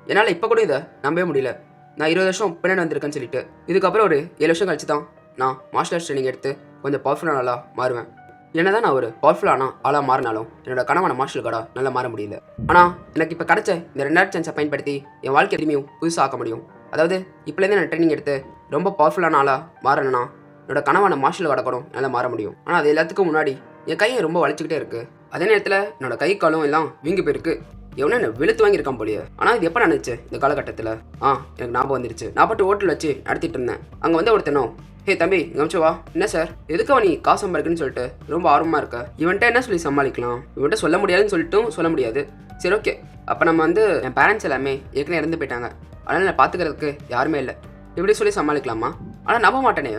என்னால் இப்போ கூட இதை நம்பவே முடியல. நான் 20 வருஷம் பின்னாடி வந்திருக்கேன்னு சொல்லிட்டு இதுக்கப்புறம் ஒரு 7 வருஷம் கழிச்சு தான் நான் மார்ஷல் ஆர்ட்ஸ் ட்ரைனிங் எடுத்து கொஞ்சம் பவர்ஃபுல்லான ஆளாக மாறுவேன். என்னதான் நான் ஒரு பவர்ஃபுல்லான ஆளாக மாறினாலும் என்னோட கனவான மார்ஷல் கார்டாக நல்லா மாற முடியல. ஆனால் எனக்கு இப்போ கிடைச்ச இந்த 2 சான்ஸை பயன்படுத்தி என் வாழ்க்கை திரும்பியும் புதுசாக ஆக்க முடியும். அதாவது இப்போலேருந்து நான் ட்ரைனிங் எடுத்து ரொம்ப பவர்ஃபுல்லான ஆளாக மாறணும்னா என்னோட கனவான மார்ஷல் கார்டை கூட நல்லா மாற முடியும். ஆனால் அது எல்லாத்துக்கும் முன்னாடி என் கையை ரொம்ப வலிச்சுக்கிட்டே இருக்குது. அதே நேரத்தில் என்னோட கை காலம் எல்லாம் வீங்கி போயிருக்கு. எவனோ என்ன வெளுத்து வாங்கியிருக்கான் போலியே. ஆனால் இது எப்போ நினைச்சு இந்த காலகட்டத்தில் எனக்கு ஞாபகம் வந்துருச்சு. நான் பாட்டு ஹோட்டல் வச்சு நடத்திட்டு இருந்தேன். அங்கே வந்து ஒருத்தனோ, ஹே தம்பி கமிச்சு வா. என்ன சார் எதுக்கு நீ காசு சம்பாதிக்குன்னு சொல்லிட்டு ரொம்ப ஆர்வமாக இருக்க. இவன்ட்ட என்ன சொல்லி சமாளிக்கலாம்? இவன்ட்ட சொல்ல முடியாதுன்னு சொல்லிட்டும் சொல்ல முடியாது. சரி ஓகே, அப்போ நம்ம வந்து என் பேரண்ட்ஸ் எல்லாமே ஏற்கனவே இறந்து போயிட்டாங்க, அதனால் நான் பார்த்துக்கிறதுக்கு யாருமே இல்லை, இப்படி சொல்லி சமாளிக்கலாமா? ஆனால் நம்ப மாட்டேனே.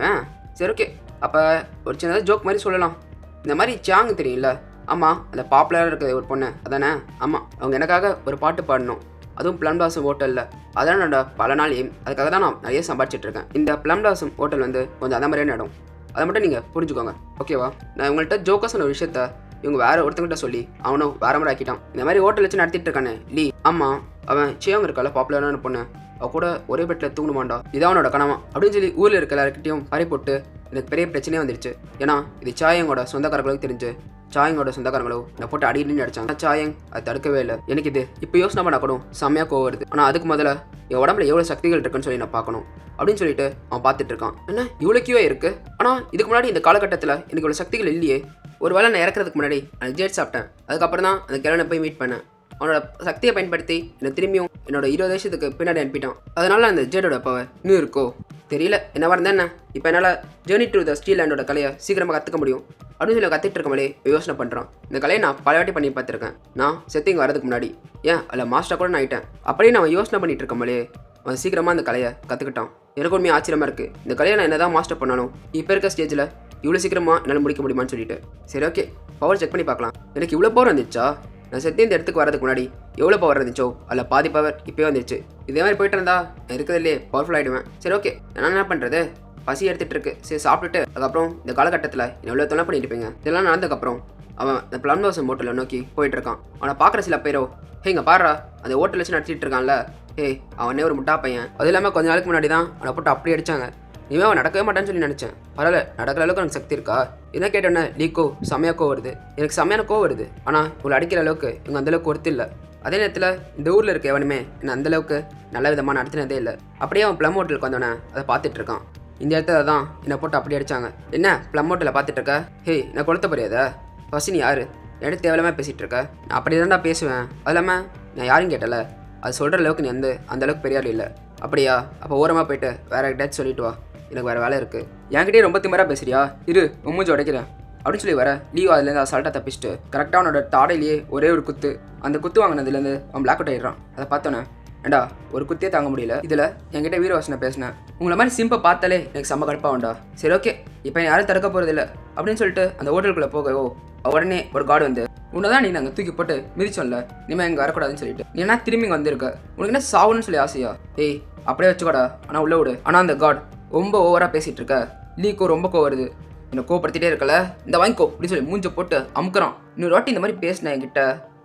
சரி ஓகே, அப்போ ஒரு சின்னதாக ஜோக் மாதிரி சொல்லலாம். இந்த மாதிரி சாங் தெரியும்ல? ஆமாம், அந்த பாப்புலராக இருக்கிற ஒரு பொண்ணு அதானே? ஆமாம், அவங்க எனக்காக ஒரு பாட்டு பாடணும், அதுவும் ப்ளம் பிளாசம் ஹோட்டலில். அதான் என்னோட பல நாள் எய்ம். அதுக்காக தான் நான் நிறைய சம்பாதிச்சிட்டு இருக்கேன். இந்த ப்ளம் பிளாசம் ஹோட்டல் வந்து கொஞ்சம் அந்த மாதிரியான இடம். அதை மட்டும் நீங்கள் புரிஞ்சுக்கோங்க, ஓகேவா? நான் உங்கள்கிட்ட ஜோக்கா சொன்ன விஷயத்த இவங்க வேற ஒருத்தங்கிட்ட சொல்லி அவனும் வேற மாதிரி ஆக்கிட்டான். இந்த மாதிரி ஹோட்டல் வச்சு நடத்திட்டு இருக்கானே லீ. ஆமாம், அவன் சியாங் இருக்கால, பாப்புலரான பொண்ணு, அவ கூட ஒரே பெட்டில் தூங்கணுமாண்டா. இதான் அவனோட கனவா அப்படின்னு சொல்லி ஊரில் இருக்க எல்லாருக்கிட்டையும் பறி போட்டு எனக்கு பெரிய பிரச்சனையே வந்துருச்சு. ஏன்னா இது சாயங்கோட சொந்தக்காரர்களுக்கு தெரிஞ்சு சாயங்கோட சொந்தக்காரங்களோ என்னை போட்டு அடின்னு அடிச்சாங்க. சாயங் அது தடுக்கவே இல்லை. எனக்கு இது இப்போ யோசனை பண்ண கூட செம்மையாக கோவம் வருது. ஆனால் அதுக்கு முதல்ல என் உடம்புல எவ்வளோ சக்திகள் இருக்குன்னு சொல்லி நான் பார்க்கணும் அப்படின்னு சொல்லிட்டு அவன் பார்த்துட்டு இருக்கான். என்ன இவ்வளோ கியூவே இருக்கு? ஆனால் இதுக்கு முன்னாடி இந்த காலகட்டத்தில் எனக்கு இவ்வளோ சக்திகள் இல்லையே. ஒரு வேளை நான் இறக்குறதுக்கு முன்னாடி நான் ஜெட் சாப்பிட்டேன். அதுக்கப்புறம் தான் அந்த கிழனை போய் மீட் பண்ணேன். அவனோட சக்தியை பயன்படுத்தி என்னை திரும்பியும் என்னோட 20 வருஷத்துக்கு பின்னாடி அனுப்பிட்டான். அதனால அந்த ஜெட்டோட பவர் இன்னும் இருக்கோ தெரியல. என்னவா இருந்தா என்ன, இப்போ என்னால் ஜேர்னி டு த ஸ்டீல் லேண்டோட கலையை சீக்கிரமாக கற்றுக்க முடியும் அப்படின்னு சொல்லி கற்றுட்டு இருக்கமலே யோசனை பண்ணுறான். இந்த கலையை நான் பல வாட்டி பண்ணி பார்த்துருக்கேன். நான் செத்திங் வரதுக்கு முன்னாடி அதில் மாஸ்டர் கூட நான் ஆகிட்டேன். அப்படியே நான் யோசனை பண்ணிட்டு இருக்கமலே அவன் சீக்கிரமாக அந்த கலையை கற்றுக்கிட்டான். எனக்கு உண்மையாக ஆச்சரியமாக இருக்குது. இந்த கலையை நான் என்ன தான் மாஸ்டர் பண்ணாலும் இப்போ இருக்க ஸ்டேஜில் இவ்வளோ சீக்கிரமாக என்னால் முடிக்க முடியுமான்னு சொல்லிட்டு. சரி ஓகே, பவர் செக் பண்ணி பார்க்கலாம். எனக்கு இவ்வளோ பவர் வந்துச்சா? நான் செத்து இந்த இடத்துக்கு வரதுக்கு முன்னாடி எவ்வளோ பவர் இருந்துச்சோ அதில் பாதி பவர் இப்போயே வந்துச்சு. இதே மாதிரி போயிட்டு இருந்தா இருக்கிறதுலே பவர்ஃபுல் ஆகிடுவேன். சரி ஓகே, நான் என்ன பண்ணுறது? பசி எடுத்துகிட்டு இருக்கு. சரி சாப்பிட்டுட்டு அதுக்கப்புறம் இந்த காலகட்டத்தில் எவ்வளோ தொலை பண்ணிட்டு இருப்பீங்க. இதெல்லாம் நடந்ததுக்கப்புறம் அவன் இந்த ப்ளம் பிளாசம் ஹோட்டலில் நோக்கி போயிட்டு இருக்கான். அவனை பார்க்குற சில பேரோ, ஹே இங்கே பாடுறா, அந்த ஹோட்டல் வச்சு நடத்திட்டு இருக்கான்ல, ஹே அவனே ஒரு முட்டா பையன். அது இல்லாமல் கொஞ்ச நாளுக்கு முன்னாடி தான் அவனை போட்டு அப்படி அடிச்சாங்க. இனிமே அவன் நடக்கவே மாட்டான்னு சொல்லி நினச்சேன். பரவாயில்ல, நடக்கிற அளவுக்கு எனக்கு சக்தி இருக்கா? என்ன கேட்டோன்னே லீக்கோ செம்மையாக கோவம் வருது. எனக்கு செம்மையான கோவம் வருது. ஆனால் இவங்களை அடிக்கிற அளவுக்கு இவங்க அந்தளவுக்கு ஒருத்து இல்லை. அதே நேரத்தில் இந்த ஊரில் இருக்க எவனுமே என்ன அந்தளவுக்கு நல்ல விதமாக நடத்தினதே இல்லை. அப்படியே அவன் ப்ளம் ஹோட்டலுக்கு வந்தோடனே அதை பார்த்துட்டு இருக்கான். இந்த இடத்துல தான் என்னை போட்டு அப்படி அடித்தாங்க. என்ன ப்ளம் ஹோட்டலில் பார்த்துட்டு இருக்க? ஹே நான் கொளுத்த போறியாத? ஃபஸ்ட் நீ யார்? எடுத்து தேவையில்லாமல் பேசிகிட்டு இருக்க. நான் அப்படி தான்டா பேசுவேன். அது இல்லாமல் நான் யாரும் கேட்டல, அது சொல்கிற அளவுக்கு நீ வந்து அந்தளவுக்கு பெரிய ஆள் இல்லை. அப்படியா? அப்போ ஓரமாக போயிட்டு வேற கிட்டாச்சும் சொல்லிட்டு வா, எனக்கு வேறு வேலை இருக்குது. என்கிட்டயே ரொம்ப திமராக பேசுறியா? இரு மூஞ்சி உடைக்கிறேன் அப்படின்னு சொல்லி வர லீவ் அதுலேருந்து அசால்ட்டாக தப்பிச்சுட்டு கரெக்டாக அவனோட தாடையிலேயே ஒரே ஒரு குத்து. அந்த குத்து வாங்கினதுலேருந்து அவன் பிளாக் அவுட் ஆகிடுறான். அதை பார்த்தோன்னே ஏண்டா ஒரு குத்தே தாங்க முடியல. இதில் என்கிட்ட வீரவாசனை பேசினேன். உங்களை மாதிரி சிம்பை பார்த்தாலே எனக்கு செம்ம கடுப்பாக வேண்டா. சரி ஓகே, இப்போ யாரும் தடுக்க போகிறது இல்லை அப்படின்னு சொல்லிட்டு அந்த ஹோட்டலுக்குள்ளே போகவோ உடனே ஒரு கார்டு வந்து, உன்னை தான் நீ நாங்கள் தூக்கி போட்டு மிதிச்சோம்ல, இனிமேல் எங்கே வரக்கூடாதுன்னு சொல்லிட்டு நீ என்ன திரும்பி வந்திருக்க, உனக்கு என்ன சாவுன்னு சொல்லி ஆசையா? ஏய் அப்படியே வச்சுக்கோடா, ஆனால் உள்ள விடு. ஆனால் அந்த கார்டு ரொம்ப ஓவராக பேசிகிட்டு இருக்க. லீக்கோ ரொம்ப கோவம் வருது. என்னை கோவப்படுத்திட்டே இருக்கல, இந்த வாங்கிக்கோ அப்படின்னு சொல்லி மூஞ்சை போட்டு அமுக்குறான். இன்னொரு வாட்டி இந்த மாதிரி பேசினேன் என்கிட்ட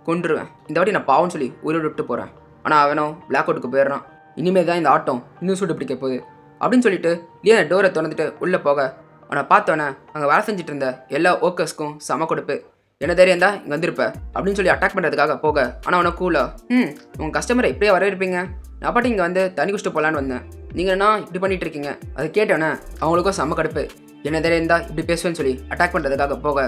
கொண்டுருவேன். இந்த வாட்டி நான் பாவம்னு சொல்லி உயிரோடு விட்டு போகிறேன். ஆனால் அவனும் பிளாக் அவுட்டுக்கு போயிடுறான். இனிமேல் தான் இந்த ஆட்டம் இன்னும் சூடு பிடிக்க போகுது அப்படின்னு சொல்லிட்டு லியா டோரை திறந்துட்டு உள்ளே போக அவனை பார்த்தோன்னே அங்கே வேலை செஞ்சுட்டு இருந்த எல்லா ஒர்க்கர்ஸ்க்கும் சம கொடுப்பு. என்ன தைரியம் தான் இங்கே வந்திருப்ப அப்படின்னு சொல்லி அட்டாக் பண்ணுறதுக்காக போக, ஆனால் அவனை கூலா, உங்கள் கஸ்டமரை இப்படியே வரவேற்பீங்க, நான் பாட்டு இங்கே வந்து தண்ணி குடிச்சிட்டு போகலான்னு வந்தேன், நீங்கள் என்ன இப்படி பண்ணிட்டு இருக்கீங்க? அதை கேட்டோன்னே அவங்களுக்கும் செம்ம கடுப்பு. என்ன தைரியம் தான் இப்படி பேசுவேன்னு சொல்லி அட்டாக் பண்ணுறதுக்காக போக,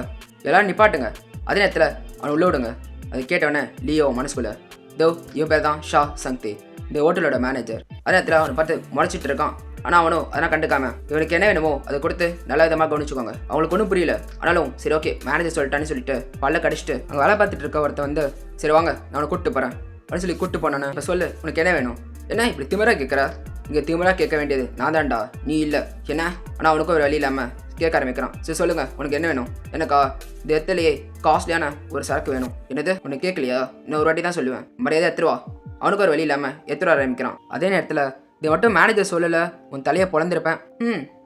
எல்லாரும் நிப்பாட்டுங்க, அதே நேரத்தில் அவனை உள்ள விடுங்க. அதை கேட்டவொடனே லியோ மனசுக்குள்ள, தோ இவன் பேர் தான் ஷா சங்தி, இந்த ஹோட்டலோட மேனேஜர். அதே நேரத்தில் அவனை பார்த்து முளைச்சிட்டு இருக்கான். ஆனால் அவனும் அதெல்லாம் கண்டுக்காம இவனுக்கு என்ன வேணுமோ அதை கொடுத்து நல்ல விதமாக கவனிச்சுக்கோங்க. அவங்களுக்கு ஒன்றும் புரியல. ஆனாலும் சரி ஓகே மேனேஜர் சொல்லிட்டான்னு சொல்லிட்டு பல்ல கடிச்சிட்டு அங்கே வேலை பார்த்துட்டு இருக்க ஒருத்த வந்து, சரி வாங்க நான் அவனை கூப்பிட்டு போகிறேன் அப்படின்னு சொல்லி கூப்பிட்டு போனானே. இப்போ சொல்லு உனக்கு என்ன வேணும்? என்ன இப்படி திமிராக கேட்குற? இங்கே திமிராக கேட்க வேண்டியது நான் தான்டா, நீ இல்லை என்ன? ஆனால் அவனுக்கும் ஒரு வழி இல்லாமல் கேட்க ஆரம்பிக்கிறான். சரி சொல்லுங்கள் உனக்கு என்ன வேணும்? எனக்கா இந்த இடத்துலையே காஸ்ட்லியான ஒரு சரக்கு வேணும். என்னது உனக்கு கேட்கலையா? இன்னும் ஒரு வாட்டி தான் சொல்லுவேன், மரியாதை எடுத்துருவா. அவனுக்கு ஒரு வழி இல்லாமல் எடுத்துட ஆரம்பிக்கிறான். அதே நேரத்தில் இதை மட்டும் மேனேஜர் சொல்லலை, உன் தலையை பொழந்திருப்பேன்.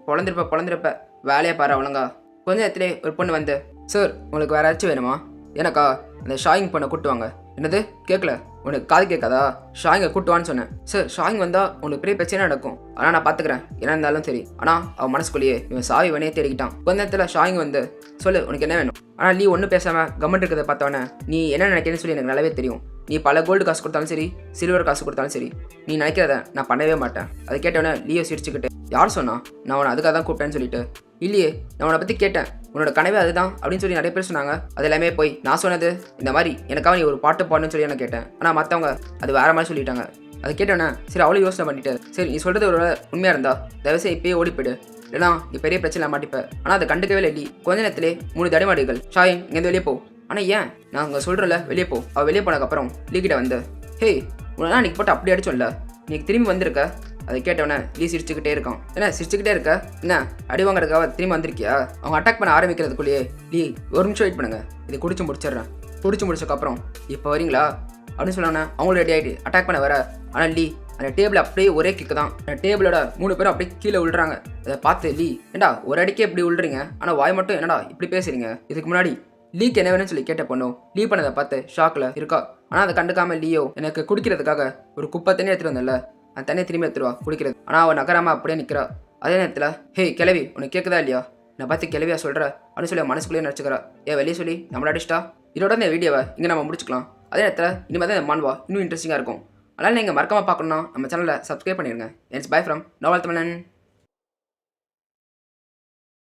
பொழந்திருப்ப வேலையை பாரு அவளுங்க. கொஞ்சம் நேரத்திலே ஒரு பொண்ணு வந்து, சார் உங்களுக்கு வேறு ஏதாச்சும் வேணுமா? எனக்கா அந்த ஷாயிங் பொண்ணை கூட்டுவாங்க, என்னது கேட்கல? உனக்கு காது கேட்காதா? ஷாயிங்கை கூட்டுவான்னு சொன்னேன். சார் ஷாயிங் வந்தால் உங்களுக்கு பெரிய பிரச்சனை நடக்கும். ஆனால் நான் பார்த்துக்கிறேன், என்ன இருந்தாலும் சரி. ஆனால் அவன் மனசுக்குள்ளேயே இவன் சாவி வேணையே தேடிக்கிட்டான். கொஞ்ச நேரத்தில் ஷாயிங் வந்து சொல்லு உனக்கு என்ன வேணும். ஆனால் நீ ஒன்றும் பேசாமல் கமெண்ட் இருக்கிறத பார்த்தோன்னே நீ என்ன நினைக்கிறேன்னு சொல்லி எனக்கு நல்லாவே தெரியும். நீ பல கோல்டு காசு கொடுத்தாலும் சரி, சில்வர் காசு கொடுத்தாலும் சரி, நீ நினைக்கிறத நான் பண்ணவே மாட்டேன். அதை கேட்டவொடனே லியோ சிரிச்சுக்கிட்டு, யார் சொன்னா நான் உன்னை அதுக்காக தான் கூப்பிட்டேன்னு சொல்லிட்டு, இல்லையே நான் உன்னை பற்றி கேட்டேன், உன்னோட கனவே அதுதான் அப்படின்னு சொல்லி நிறைய பேர் சொன்னாங்க. அது எல்லாமே போய் நான் சொன்னது இந்த மாதிரி எனக்காக நீ ஒரு பாட்டு பாடணும்னு சொல்லி நான் கேட்டேன். ஆனால் மற்றவங்க அது வேற மாதிரி சொல்லிட்டாங்க. அதை கேட்டோன்னே சரி அவ்வளோ யோசனை பண்ணிட்டு, சரி நீ சொல்கிறது ஒரு உண்மையாக இருந்தா தயவுசெய்து இப்பயே ஓடி போயிடு, இல்லைனா நீ பெரிய பிரச்சனை மாட்டிப்ப. ஆனால் அதை கண்டுக்கவே இல்லை. கொஞ்ச நேரத்திலே 3 தடிமாடுகள் ஷாயின் இங்கேருந்து வெளியே போ. ஆனால் ஏன் நான் அங்கே சொல்கிறல வெளியே போ. அவள் வெளியே போனதுக்கப்புறம் லீக்கிட்ட வந்து, ஹே உன்னா நீ போட்டு அப்படி அடிச்சோம்ல, நீ திரும்பி வந்திருக்க. அதை கேட்டவனே லீ சிரிச்சுக்கிட்டே இருக்கான். என்ன சிரிச்சுக்கிட்டே இருக்க? என்ன அடி வாங்குறதுக்காக திரும்பி வந்திருக்கியா? அவங்க அட்டாக் பண்ண ஆரம்பிக்கிறதுக்குள்ளேயே லீ ஒரு நிமிஷம் வெயிட் பண்ணுங்க, இது குடிச்சு முடிச்சிடுறேன். குடிச்சு முடிச்சதுக்கப்புறம் இப்போ வரீங்களா அப்படின்னு சொன்னோன்னே அவங்களும் ரெடி ஆகிட்டு அட்டாக் பண்ண வர. ஆனால் லீ அந்த டேபிள் அப்படியே ஒரே கிக்கு தான். அந்த டேபிளோட 3 பேரும் அப்படியே கீழே விழுறாங்க. அதை பார்த்து லீ, ஏண்டா ஒரு அடிக்கே இப்படி விழுறீங்க, ஆனால் வாய் மட்டும் என்னடா இப்படி பேசுறீங்க? இதுக்கு முன்னாடி லீக்கு என்ன வேணும்னு சொல்லி கேட்ட பொண்ணும் லீ பண்ணதை பார்த்து ஷாக்கில் இருக்கா. ஆனால் அதை கண்டுக்காம லீயோ எனக்கு குடிக்கிறதுக்காக ஒரு குப்பை தண்ணி எடுத்துகிட்டு வந்தல, அந்த தண்ணியை திரும்பி எடுத்துருவா குடிக்கிறது. ஆனால் அவன் நகராமல் அப்படியே நிற்கிறா. அதே நேரத்தில் ஹே கிளவி உனக்கு கேட்குதா இல்லையா, நான் பார்த்து கிளவியா சொல்கிற அப்படின்னு சொல்லி மனசுக்குள்ளேயே நினச்சிக்கிறா. வெளியே சொல்லி நம்மள அடிச்சிட்டா. இதோட இந்த வீடியோவை இங்கே நம்ம முடிச்சுக்கலாம். அதே நேரத்தில் இனிமேல் தான் இந்த மான்வா இன்னும் இன்ட்ரெஸ்டிங்காக இருக்கும். அதனால் நீங்கள் மறக்காமல் பார்க்கணுன்னா நம்ம சேனலை சப்ஸ்கிரைப் பண்ணிடுங்க. இட்ஸ் பை ஃப்ரம் நோவல் தமிழன்.